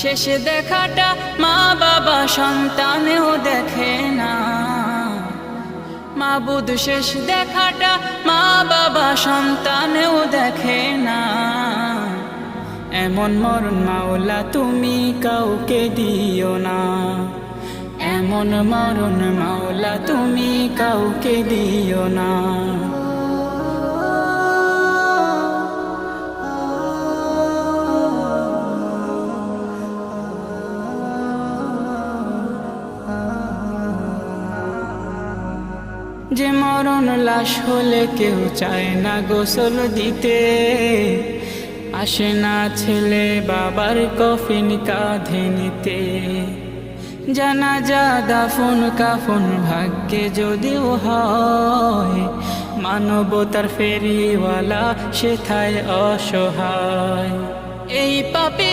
শেষ দেখাটা মা বাবা সন্তানেও দেখে না। মাবুদ শেষ দেখাটা মা বাবা সন্তানেও দেখে না। এমন মরণ মাওলা তুমি কাউকে দিও না। এমন মরণ মাওলা তুমি কাউকে দিও না। যে মরণ লাশ হলে কেউ চায় না গোসল দিতে, আসে না ছেলে বাবার কফিন কাঁধে নিতে। জানাজা দাফন কাফন ভাগ্যে যদিও হয়, মানবতার ফেরিওয়ালা সেথায় অসহায়। এই পাপী